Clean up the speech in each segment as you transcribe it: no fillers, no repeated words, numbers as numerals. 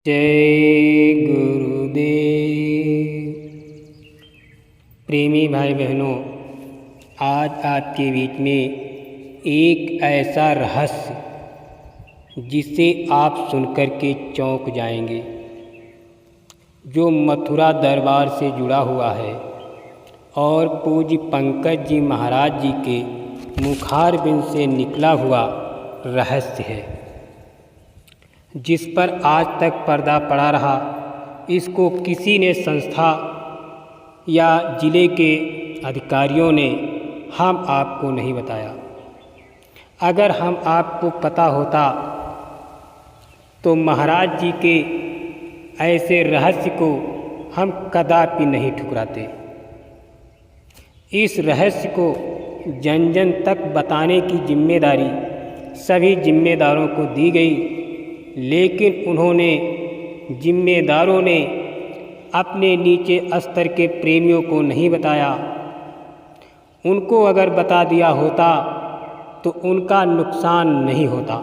जय गुरुदेव। प्रेमी भाई बहनों, आज आपके बीच में एक ऐसा रहस्य जिसे आप सुनकर के चौंक जाएंगे, जो मथुरा दरबार से जुड़ा हुआ है और पूज्य पंकज जी महाराज जी के मुखारबिंद से निकला हुआ रहस्य है, जिस पर आज तक पर्दा पड़ा रहा। इसको किसी ने संस्था या जिले के अधिकारियों ने हम आपको नहीं बताया। अगर हम आपको पता होता तो महाराज जी के ऐसे रहस्य को हम कदापि नहीं ठुकराते। इस रहस्य को जन जन तक बताने की जिम्मेदारी सभी जिम्मेदारों को दी गई, लेकिन जिम्मेदारों ने अपने नीचे स्तर के प्रेमियों को नहीं बताया। उनको अगर बता दिया होता तो उनका नुकसान नहीं होता,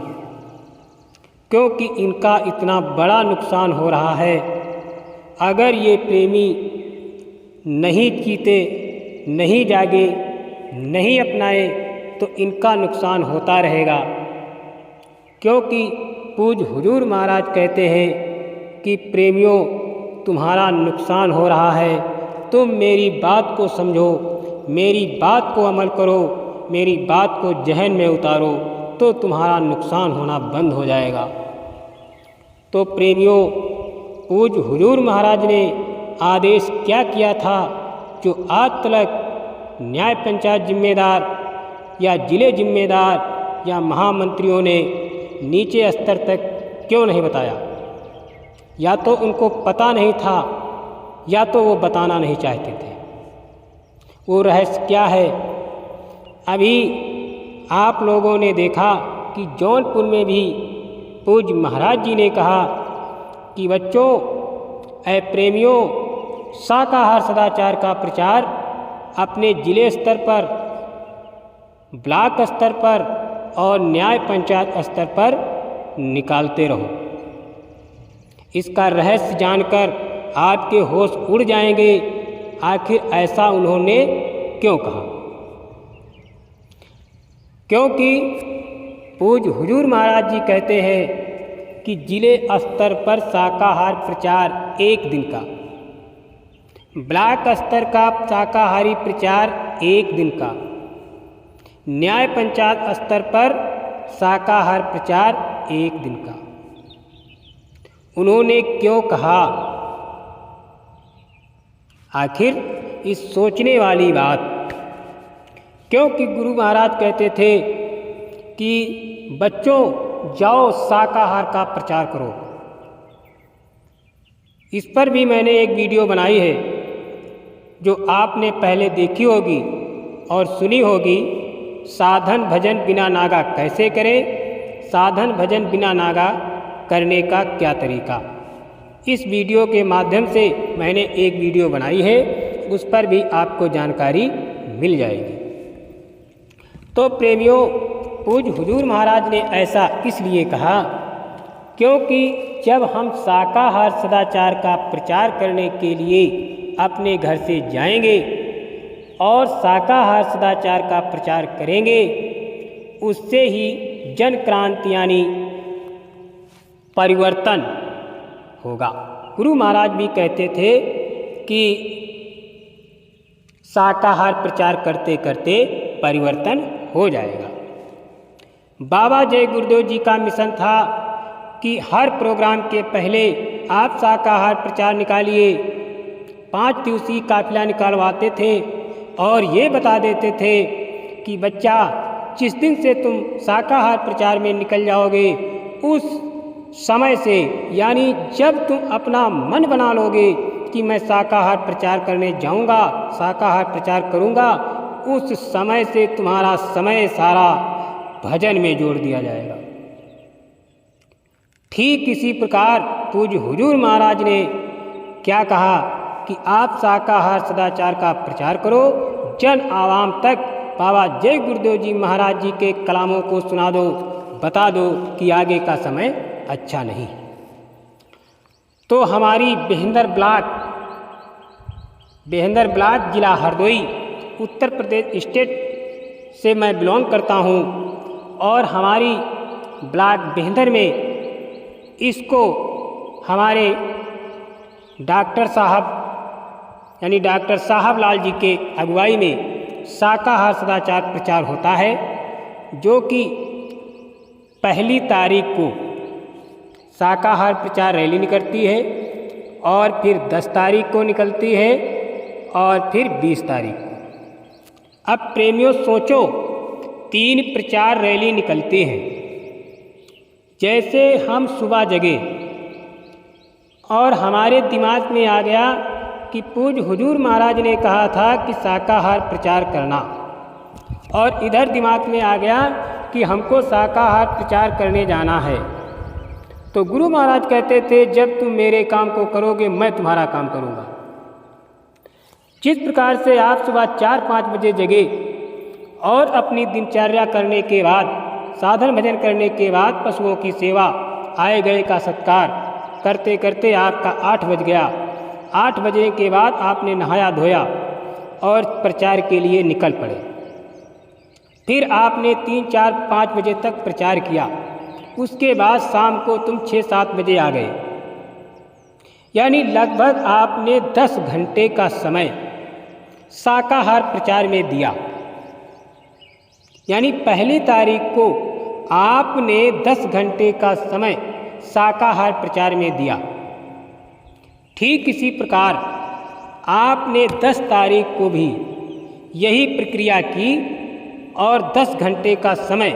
क्योंकि इनका इतना बड़ा नुकसान हो रहा है। अगर ये प्रेमी नहीं जीते, नहीं जागे, नहीं अपनाए तो इनका नुकसान होता रहेगा। क्योंकि पूज्य हुजूर महाराज कहते हैं कि प्रेमियों, तुम्हारा नुकसान हो रहा है, तुम मेरी बात को समझो, मेरी बात को अमल करो, मेरी बात को जहन में उतारो, तो तुम्हारा नुकसान होना बंद हो जाएगा। तो प्रेमियों, पूज्य हुजूर महाराज ने आदेश क्या किया था, जो आज तक न्याय पंचायत जिम्मेदार या जिले जिम्मेदार या महामंत्रियों ने नीचे स्तर तक क्यों नहीं बताया? या तो उनको पता नहीं था, या तो वो बताना नहीं चाहते थे। वो रहस्य क्या है? अभी आप लोगों ने देखा कि जौनपुर में भी पूज्य महाराज जी ने कहा कि बच्चों, ऐ प्रेमियों, शाकाहार सदाचार का प्रचार अपने जिले स्तर पर, ब्लॉक स्तर पर और न्याय पंचायत स्तर पर निकालते रहो। इसका रहस्य जानकर आपके होश उड़ जाएंगे। आखिर ऐसा उन्होंने क्यों कहा? क्योंकि पूज्य हुजूर महाराज जी कहते हैं कि जिले स्तर पर शाकाहार प्रचार 1 दिन का, ब्लॉक स्तर का शाकाहारी प्रचार 1 दिन का, न्याय पंचायत स्तर पर शाकाहार प्रचार 1 दिन का। उन्होंने क्यों कहा? आखिर इस सोचने वाली बात, क्योंकि गुरु महाराज कहते थे कि बच्चों, जाओ शाकाहार का प्रचार करो। इस पर भी मैंने एक वीडियो बनाई है, जो आपने पहले देखी होगी और सुनी होगी। साधन भजन बिना नागा कैसे करें, साधन भजन बिना नागा करने का क्या तरीका। इस वीडियो के माध्यम से मैंने एक वीडियो बनाई है, उस पर भी आपको जानकारी मिल जाएगी। तो प्रेमियों, पूज्य हुजूर महाराज ने ऐसा इसलिए कहा क्योंकि जब हम शाकाहार सदाचार का प्रचार करने के लिए अपने घर से जाएंगे और शाकाहार सदाचार का प्रचार करेंगे, उससे ही जन क्रांति यानी परिवर्तन होगा। गुरु महाराज भी कहते थे कि शाकाहार प्रचार करते करते परिवर्तन हो जाएगा। बाबा जय गुरुदेव जी का मिशन था कि हर प्रोग्राम के पहले आप शाकाहार प्रचार निकालिए। 5 दिवसीय काफिला निकालवाते थे और ये बता देते थे कि बच्चा, जिस दिन से तुम शाकाहार प्रचार में निकल जाओगे, उस समय से, यानी जब तुम अपना मन बना लोगे कि मैं शाकाहार प्रचार करने जाऊंगा, शाकाहार प्रचार करूंगा, उस समय से तुम्हारा समय सारा भजन में जोड़ दिया जाएगा। ठीक इसी प्रकार पूज्य हुजूर महाराज ने क्या कहा कि आप शाकाहार सदाचार का प्रचार करो, जन आवाम तक बाबा जय गुरुदेव जी महाराज जी के कलामों को सुना दो, बता दो कि आगे का समय अच्छा नहीं। तो हमारी बेहंदर ब्लॉक जिला हरदोई उत्तर प्रदेश स्टेट से मैं बिलोंग करता हूँ। और हमारी ब्लॉक बेहंदर में इसको हमारे डॉक्टर साहब लाल जी के अगुवाई में शाकाहार सदाचार प्रचार होता है, जो कि 1 तारीख को शाकाहार प्रचार रैली निकलती है और फिर 10 तारीख को निकलती है और फिर 20 तारीख को। अब प्रेमियों सोचो, 3 प्रचार रैली निकलती हैं। जैसे हम सुबह जगे और हमारे दिमाग में आ गया कि पूज्य हुजूर महाराज ने कहा था कि शाकाहार प्रचार करना, और इधर दिमाग में आ गया कि हमको शाकाहार प्रचार करने जाना है, तो गुरु महाराज कहते थे जब तुम मेरे काम को करोगे मैं तुम्हारा काम करूँगा। जिस प्रकार से आप सुबह 4-5 बजे जगे और अपनी दिनचर्या करने के बाद, साधन भजन करने के बाद पशुओं की सेवा, आए गए का सत्कार करते करते आपका 8 बज गया। 8 बजे के बाद आपने नहाया धोया और प्रचार के लिए निकल पड़े। फिर आपने 3-4-5 बजे तक प्रचार किया। उसके बाद शाम को तुम 6-7 बजे आ गए, यानी लगभग आपने 10 घंटे का समय शाकाहार प्रचार में दिया। यानी 1 तारीख को आपने 10 घंटे का समय शाकाहार प्रचार में दिया। ठीक इसी प्रकार आपने 10 तारीख को भी यही प्रक्रिया की और 10 घंटे का समय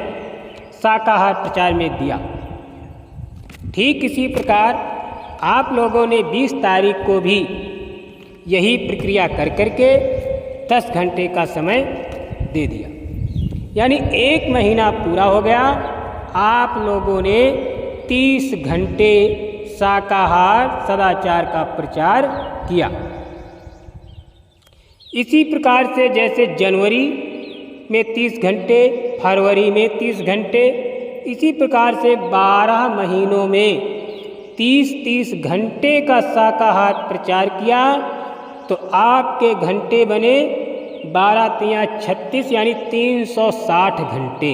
शाकाहार प्रचार में दिया। ठीक इसी प्रकार आप लोगों ने 20 तारीख को भी यही प्रक्रिया कर करके 10 घंटे का समय दे दिया। यानी 1 महीना पूरा हो गया, आप लोगों ने 30 घंटे शाकाहार सदाचार का प्रचार किया। इसी प्रकार से जैसे जनवरी में 30 घंटे, फरवरी में 30 घंटे, इसी प्रकार से 12 महीनों में 30-30 घंटे का शाकाहार प्रचार किया, तो आपके घंटे बने 12×3=36, यानी 360 घंटे।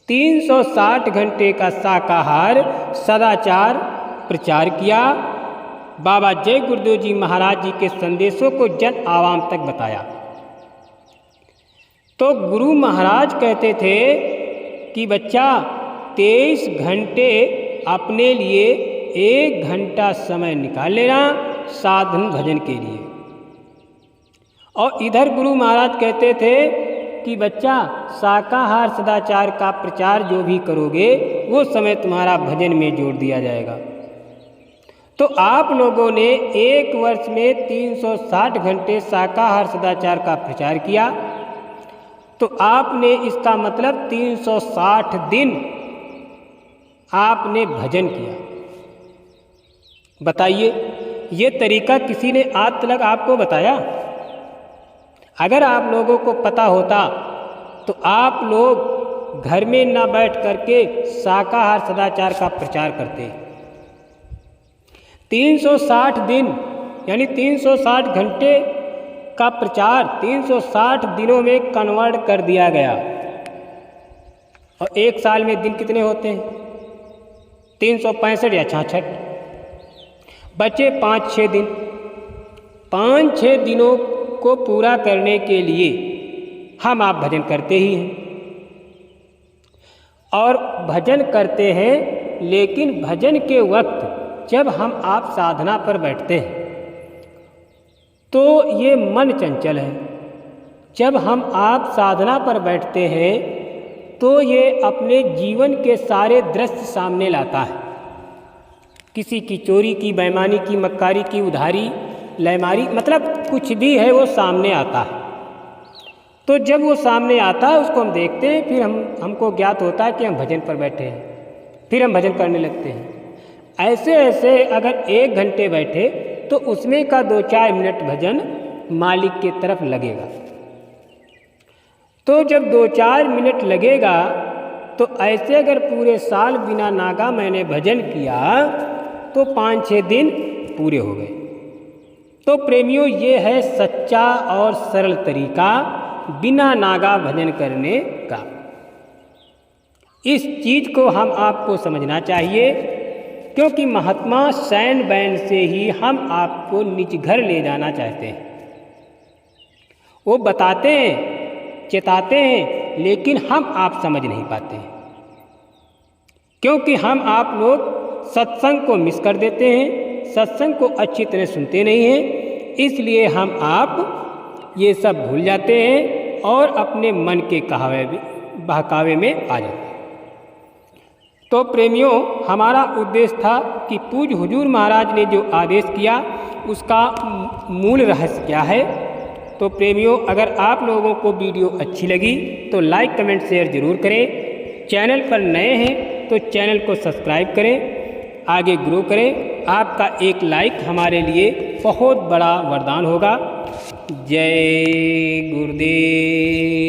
360 घंटे का शाकाहार सदाचार प्रचार किया। बाबा जय गुरुदेव जी महाराज जी के संदेशों को जन आवाम तक बताया। तो गुरु महाराज कहते थे कि बच्चा 23 घंटे अपने लिए 1 घंटा समय निकाल लेना साधन भजन के लिए। और इधर गुरु महाराज कहते थे कि बच्चा शाकाहार सदाचार का प्रचार जो भी करोगे वो समय तुम्हारा भजन में जोड़ दिया जाएगा। तो आप लोगों ने 1 वर्ष में 360 घंटे शाकाहार सदाचार का प्रचार किया, तो आपने इसका मतलब 360 दिन आपने भजन किया। बताइए, ये तरीका किसी ने आज तक आपको बताया? अगर आप लोगों को पता होता तो आप लोग घर में न बैठ करके शाकाहार सदाचार का प्रचार करते। 360 दिन यानी 360 घंटे का प्रचार 360 दिनों में कन्वर्ट कर दिया गया। और 1 साल में दिन कितने होते हैं? 365 या 66। बचे 5-6 दिन। 5-6 दिनों को पूरा करने के लिए हम आप भजन करते ही हैं, और भजन करते हैं, लेकिन भजन के वक्त जब हम आप साधना पर बैठते हैं तो ये मन चंचल है। जब हम आप साधना पर बैठते हैं तो ये अपने जीवन के सारे दृश्य सामने लाता है। किसी की चोरी की, बेईमानी की, मक्कारी की, उधारी, लयमारी, मतलब कुछ भी है वो सामने आता है। तो जब वो सामने आता है उसको हम देखते हैं, फिर हमको ज्ञात होता है कि हम भजन पर बैठे हैं, फिर हम भजन करने लगते हैं। ऐसे ऐसे अगर 1 घंटे बैठे तो उसमें का 2-4 मिनट भजन मालिक की तरफ लगेगा। तो जब 2-4 मिनट लगेगा तो ऐसे अगर पूरे साल बिना नागा मैंने भजन किया तो 5-6 दिन पूरे हो गए। तो प्रेमियों, ये है सच्चा और सरल तरीका बिना नागा भजन करने का। इस चीज़ को हम आपको समझना चाहिए, क्योंकि महात्मा सैन बैंड से ही हम आपको निज घर ले जाना चाहते हैं। वो बताते हैं, चेताते हैं, लेकिन हम आप समझ नहीं पाते हैं, क्योंकि हम आप लोग सत्संग को मिस कर देते हैं, सत्संग को अच्छी तरह सुनते नहीं हैं। इसलिए हम आप ये सब भूल जाते हैं और अपने मन के बहकावे में आ जाते हैं। तो प्रेमियों, हमारा उद्देश्य था कि पूज्य हुजूर महाराज ने जो आदेश किया उसका मूल रहस्य क्या है। तो प्रेमियों, अगर आप लोगों को वीडियो अच्छी लगी तो लाइक, कमेंट, शेयर ज़रूर करें। चैनल पर नए हैं तो चैनल को सब्सक्राइब करें, आगे ग्रो करें। आपका एक लाइक हमारे लिए बहुत बड़ा वरदान होगा। जय गुरुदेव।